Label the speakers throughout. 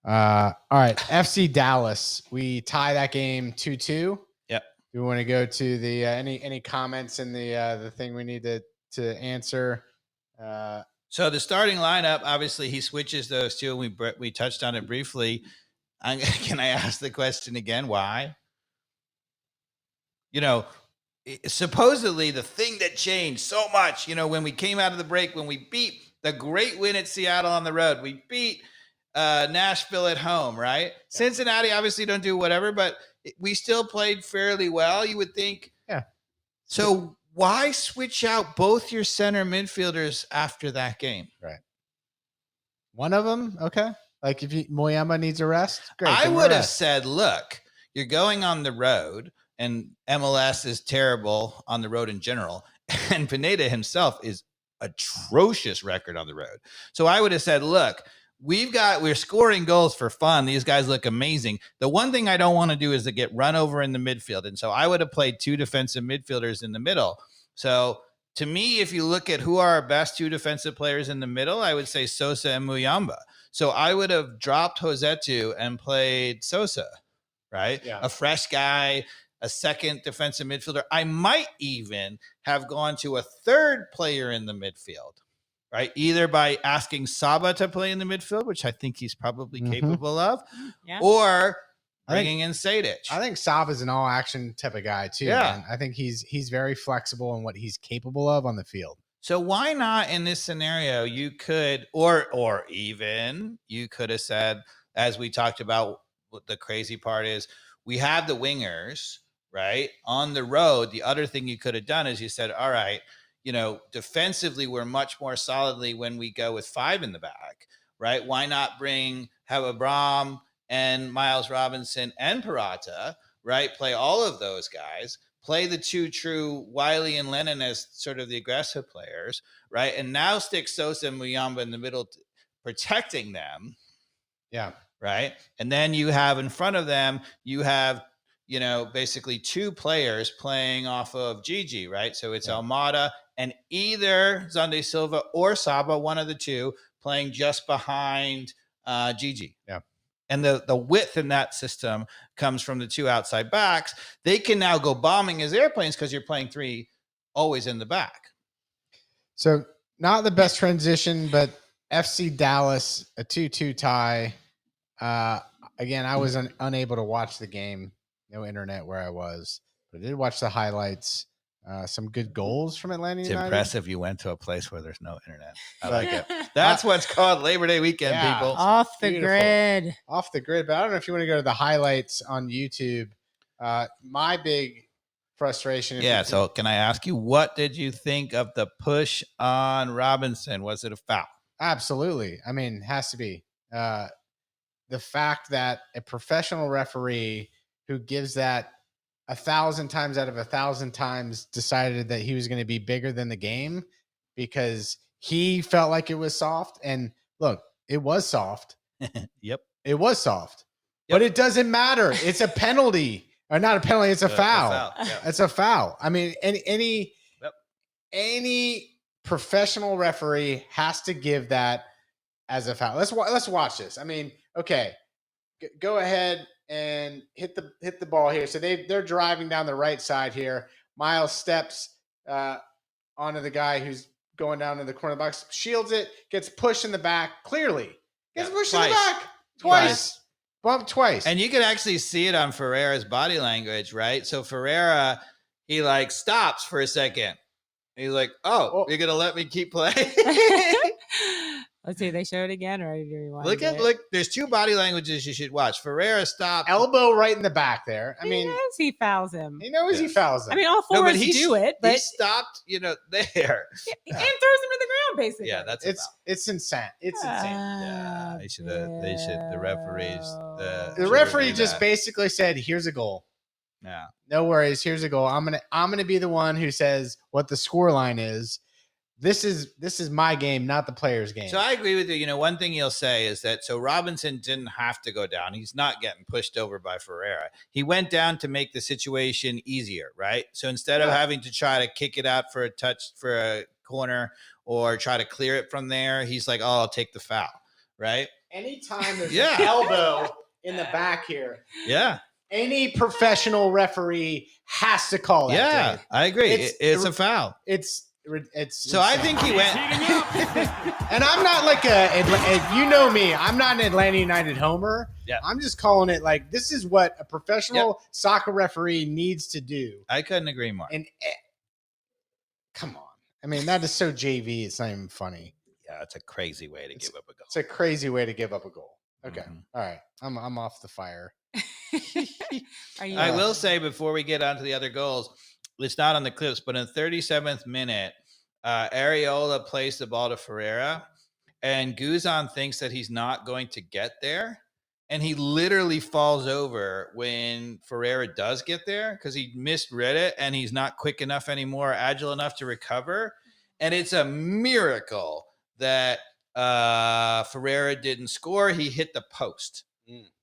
Speaker 1: All right, FC Dallas. We tie that game 2-2.
Speaker 2: Yep.
Speaker 1: Do we want to go to the any comments in the thing we need to answer?
Speaker 2: So the starting lineup, obviously, he switches those two. We touched on it briefly. Can I ask the question again? Why? Supposedly the thing that changed so much, when we came out of the break, when we beat the great win at Seattle on the road, we beat Nashville at home, right? Yeah. Cincinnati obviously don't do whatever, but we still played fairly well, you would think.
Speaker 1: Yeah.
Speaker 2: So why switch out both your center midfielders after that game?
Speaker 1: Right. One of them, okay. Like if Moyama needs a rest, great.
Speaker 2: I would have said, look, you're going on the road. And MLS is terrible on the road in general. And Pineda himself is atrocious record on the road. So I would have said, look, we're scoring goals for fun. These guys look amazing. The one thing I don't want to do is to get run over in the midfield. And so I would have played two defensive midfielders in the middle. So to me, if you look at who are our best two defensive players in the middle, I would say Sosa and Muyamba. So I would have dropped Josetu and played Sosa, right?
Speaker 1: Yeah.
Speaker 2: A fresh guy, a second defensive midfielder. I might even have gone to a third player in the midfield, right? Either by asking Saba to play in the midfield, which I think he's probably capable of, or bringing in Sejdic.
Speaker 1: I think Saba's an all-action type of guy too.
Speaker 2: Yeah.
Speaker 1: Man. I think he's very flexible in what he's capable of on the field.
Speaker 2: So why not in this scenario, you could, or even you could have said, as we talked about, what the crazy part is, we have the wingers, right? On the road, the other thing you could have done is you said, all right, defensively, we're much more solidly when we go with five in the back, right? Why not have Abram and Miles Robinson and Parata, right? Play all of those guys, play the two true Wiley and Lennon as sort of the aggressive players, right? And now stick Sosa and Muyamba in the middle, protecting them.
Speaker 1: Yeah.
Speaker 2: Right. And then you have in front of them, you have, basically two players playing off of Gigi, right? So it's Almada and either Xande Silva or Saba, one of the two, playing just behind Gigi.
Speaker 1: Yeah.
Speaker 2: And the width in that system comes from the two outside backs. They can now go bombing as airplanes because you're playing three always in the back.
Speaker 1: So not the best transition, but FC Dallas, a 2-2 tie. Again, I was unable to watch the game. No internet where I was, but I did watch the highlights. Some good goals from Atlanta United.
Speaker 2: It's impressive you went to a place where there's no internet. I like it. That's what's called Labor Day weekend, people.
Speaker 3: Off the grid.
Speaker 1: Off the grid. But I don't know if you want to go to the highlights on YouTube. My big frustration.
Speaker 2: Yeah. So can I ask you, what did you think of the push on Robinson? Was it a foul?
Speaker 1: Absolutely. I mean, it has to be. The fact that a professional referee who gives that 1,000 times out of 1,000 times decided that he was going to be bigger than the game because he felt like it was soft. And look, it was soft.
Speaker 2: Yep.
Speaker 1: It was soft. Yep. But it doesn't matter. It's a penalty. Or not a penalty, it's a foul.
Speaker 2: Yeah.
Speaker 1: It's a foul. I mean, any professional referee has to give that as a foul. Let's watch this. I mean, okay. Go ahead and hit the ball here. So they're driving down the right side here. Miles steps onto the guy who's going down to the corner box, shields it, gets pushed in the back. Clearly, gets pushed in the back twice. Bumped twice.
Speaker 2: And you can actually see it on Ferreira's body language, right? So Ferreira, he stops for a second. He's like, "Oh, you're gonna let me keep playing?"
Speaker 3: Let's see. They show it again, or do you want
Speaker 2: look? There's two body languages you should watch. Ferreira stopped,
Speaker 1: elbow right in the back there. I mean,
Speaker 3: knows he fouls him.
Speaker 1: He knows he fouls him.
Speaker 3: I mean, all four do it, but
Speaker 2: he stopped, there,
Speaker 3: and throws him to the ground, basically.
Speaker 2: Yeah,
Speaker 1: it's insane. It's insane.
Speaker 2: Yeah, they should. The referees.
Speaker 1: The referee just basically said, "Here's a goal."
Speaker 2: Yeah.
Speaker 1: No worries. Here's a goal. I'm gonna be the one who says what the score line is. This is my game, not the player's game.
Speaker 2: So I agree with you. One thing you'll say is that Robinson didn't have to go down. He's not getting pushed over by Ferreira. He went down to make the situation easier, right? So instead of having to try to kick it out for a touch, for a corner, or try to clear it from there, he's like, "Oh, I'll take the foul," right?
Speaker 1: anytime there's
Speaker 2: Yeah.
Speaker 1: an elbow in the back here,
Speaker 2: Yeah.
Speaker 1: any professional referee has to call that.
Speaker 2: Yeah,
Speaker 1: Dave.
Speaker 2: I agree.
Speaker 1: It's-
Speaker 2: It's a foul.
Speaker 1: It's
Speaker 2: So I think he went.
Speaker 1: and I'm not like you know me, I'm not an Atlanta United homer.
Speaker 2: Yeah.
Speaker 1: I'm just calling it like this is what a professional soccer referee needs to do.
Speaker 2: I couldn't agree more.
Speaker 1: And come on. I mean, that is so JV, it's not even funny.
Speaker 2: Yeah, it's a crazy way to give up a goal.
Speaker 1: It's a crazy way to give up a goal. Okay.
Speaker 2: Mhm.
Speaker 1: All right. I'm off the fire.
Speaker 3: Are you?
Speaker 2: I will say before we get on to the other goals, it's not on the clips, but in the 37th minute, Areola plays the ball to Ferreira, and Guzan thinks that he's not going to get there. And he literally falls over when Ferreira does get there because he misread it and he's not quick enough anymore, agile enough to recover. And it's a miracle that Ferreira didn't score. He hit the post,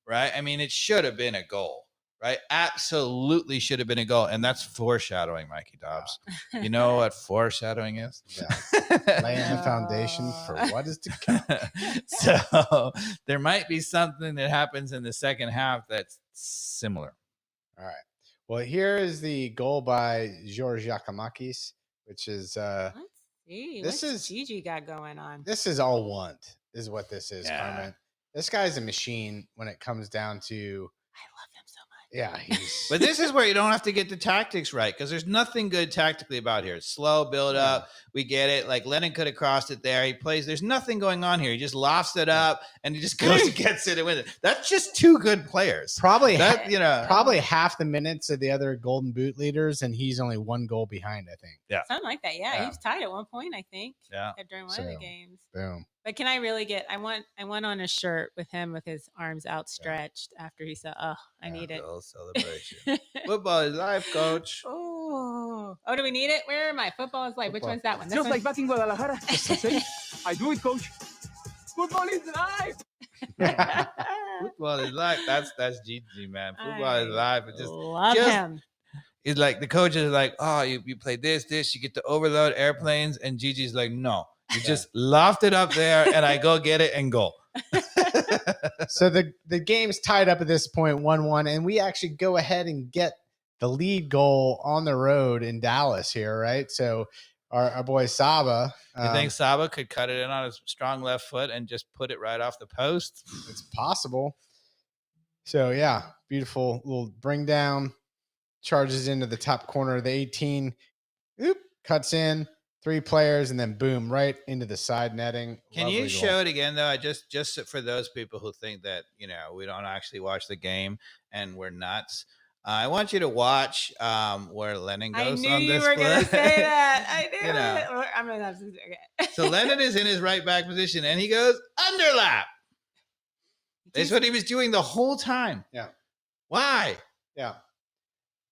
Speaker 2: right? I mean, it should have been a goal, right? Absolutely should have been a goal. And that's foreshadowing, Mikey Dobbs. You know what foreshadowing is?
Speaker 1: Yeah. Laying the foundation for what is to come.
Speaker 2: So there might be something that happens in the second half that's similar.
Speaker 1: All right. Well, here is the goal by George Giacomakis, which is
Speaker 3: Let's see.
Speaker 1: This
Speaker 3: What's
Speaker 1: is-
Speaker 3: Gigi got going on.
Speaker 1: this is all want is what this is,
Speaker 2: Yeah.
Speaker 1: Carmen. This guy's a machine when it comes down to
Speaker 3: I love him so much.
Speaker 1: yeah, he's
Speaker 2: But this is where you don't have to get the tactics right because there's nothing good tactically about here. It's slow build up. We get it. Like Lennon could have crossed it there. He plays. There's nothing going on here. He just lofts it up and he just goes and gets it and wins it. That's just two good players.
Speaker 1: probably
Speaker 2: That
Speaker 1: probably half the minutes of the other Golden Boot leaders, and he's only one goal behind, I think.
Speaker 3: Something like that. Yeah,
Speaker 1: Yeah.
Speaker 3: he was tied at one point, I think.
Speaker 2: Yeah.
Speaker 3: During one of the
Speaker 1: So,
Speaker 3: games.
Speaker 1: Boom.
Speaker 3: But can I really get? I want on a shirt with him with his arms outstretched after he said, "Oh, I need it."
Speaker 2: Little celebration. Football is life, coach.
Speaker 3: Oh, do we need it? Where am I? Football is life. Which
Speaker 1: Football.
Speaker 3: one's that one? This
Speaker 4: Just
Speaker 3: one?
Speaker 4: like back in Guadalajara. See? I do it, coach. Football is life.
Speaker 2: Football is life. That's Gigi, man. Football is life. It just
Speaker 3: love
Speaker 2: just-
Speaker 3: him.
Speaker 2: it's like the coach is like, oh, you play this, you get to overload airplanes, and Gigi's like, no, you just loft it up there, and I go get it and go.
Speaker 1: So the game's tied up at this point, 1-1, and we actually go ahead and get the lead goal on the road in Dallas here, right? So our boy Saba.
Speaker 2: You think Saba could cut it in on his strong left foot and just put it right off the post?
Speaker 1: it's possible? So yeah, beautiful little bring down, charges into the top corner of the 18. Oop, cuts in 3 players, and then boom, right into the side netting.
Speaker 2: Can
Speaker 1: Lovely
Speaker 2: you
Speaker 1: goal.
Speaker 2: show it again though? I just for those people who think that we don't actually watch the game and we're nuts. I want you to watch where Lennon
Speaker 3: I
Speaker 2: goes
Speaker 3: knew
Speaker 2: on
Speaker 3: you
Speaker 2: this
Speaker 3: were going to
Speaker 2: play.
Speaker 3: say that. I knew
Speaker 2: You know.
Speaker 3: it. I'm going to have to okay.
Speaker 2: So Lennon is in his right back position and he goes underlap. That's what he was doing the whole time.
Speaker 1: Yeah.
Speaker 2: Why?
Speaker 1: Yeah.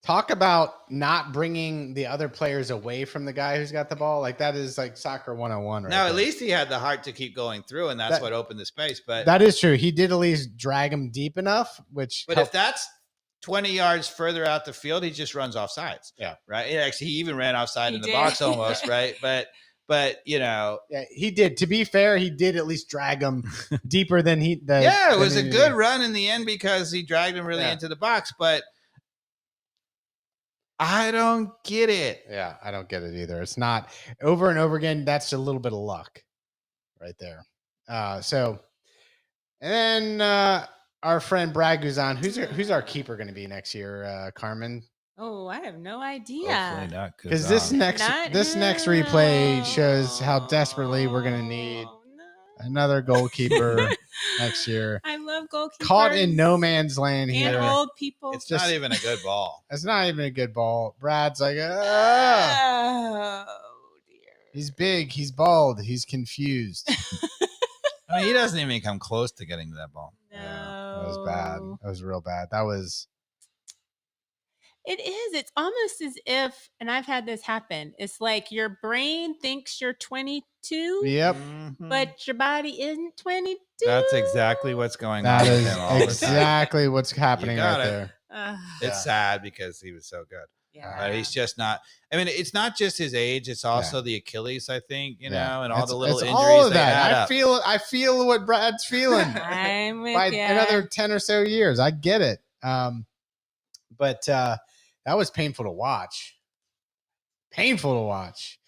Speaker 1: Talk about not bringing the other players away from the guy who's got the ball. Like that is like soccer 101. Right
Speaker 2: Now, at
Speaker 1: there.
Speaker 2: least he had the heart to keep going through, and that's
Speaker 1: That-
Speaker 2: what opened the space. But
Speaker 1: that is true. He did at least drag him deep enough, which
Speaker 2: if
Speaker 1: helped.
Speaker 2: that's 20 yards further out the field, he just runs off sides.
Speaker 1: Yeah.
Speaker 2: Right. Actually, he even ran offside
Speaker 3: He
Speaker 2: in the
Speaker 3: did.
Speaker 2: box almost. Right. But
Speaker 1: yeah, he did. To be fair, he did at least drag him deeper than he.
Speaker 2: yeah, it was a
Speaker 1: than he
Speaker 2: good
Speaker 1: did.
Speaker 2: run in the end because he dragged him really
Speaker 1: Yeah.
Speaker 2: into the box. But I don't get it.
Speaker 1: Yeah, I don't get it either. It's not over and over again. That's a little bit of luck right there. So, and then our friend Brad Guzan, who's our keeper going to be next year, Carmen?
Speaker 3: Oh, I have no
Speaker 2: Hopefully
Speaker 3: idea.
Speaker 2: not,
Speaker 1: Because this next replay shows how desperately we're going to need
Speaker 3: No.
Speaker 1: another goalkeeper next year.
Speaker 3: I love goalkeepers.
Speaker 1: Caught in no man's land
Speaker 3: and
Speaker 1: here.
Speaker 3: old people.
Speaker 2: It's
Speaker 1: just-
Speaker 2: not even a good ball.
Speaker 1: It's not even a good ball. Brad's like,
Speaker 3: Oh dear.
Speaker 1: he's big, he's bald, he's confused.
Speaker 2: I mean, he doesn't even come close to getting to that ball.
Speaker 3: No.
Speaker 1: Yeah, that was bad. That was real bad. That was
Speaker 3: It is. It's almost as if, and I've had this happen. It's like your brain thinks you're 22,
Speaker 1: yep.
Speaker 2: Mhm.
Speaker 3: but your body isn't 22.
Speaker 2: That's exactly what's going
Speaker 1: That
Speaker 2: on
Speaker 1: is
Speaker 2: with him all the time.
Speaker 1: exactly what's happening
Speaker 2: got
Speaker 1: right
Speaker 2: it.
Speaker 1: there.
Speaker 3: Ugh.
Speaker 2: It's sad because he was so good. But he's just not. I mean, it's not just his age; it's also the Achilles. I think and all the little injuries.
Speaker 1: All of
Speaker 2: they
Speaker 1: that.
Speaker 2: add up.
Speaker 1: I feel what Brad's feeling.
Speaker 3: I'm with
Speaker 1: By
Speaker 3: you.
Speaker 1: another 10 or so years, I get it. But that was painful to watch. Painful to watch.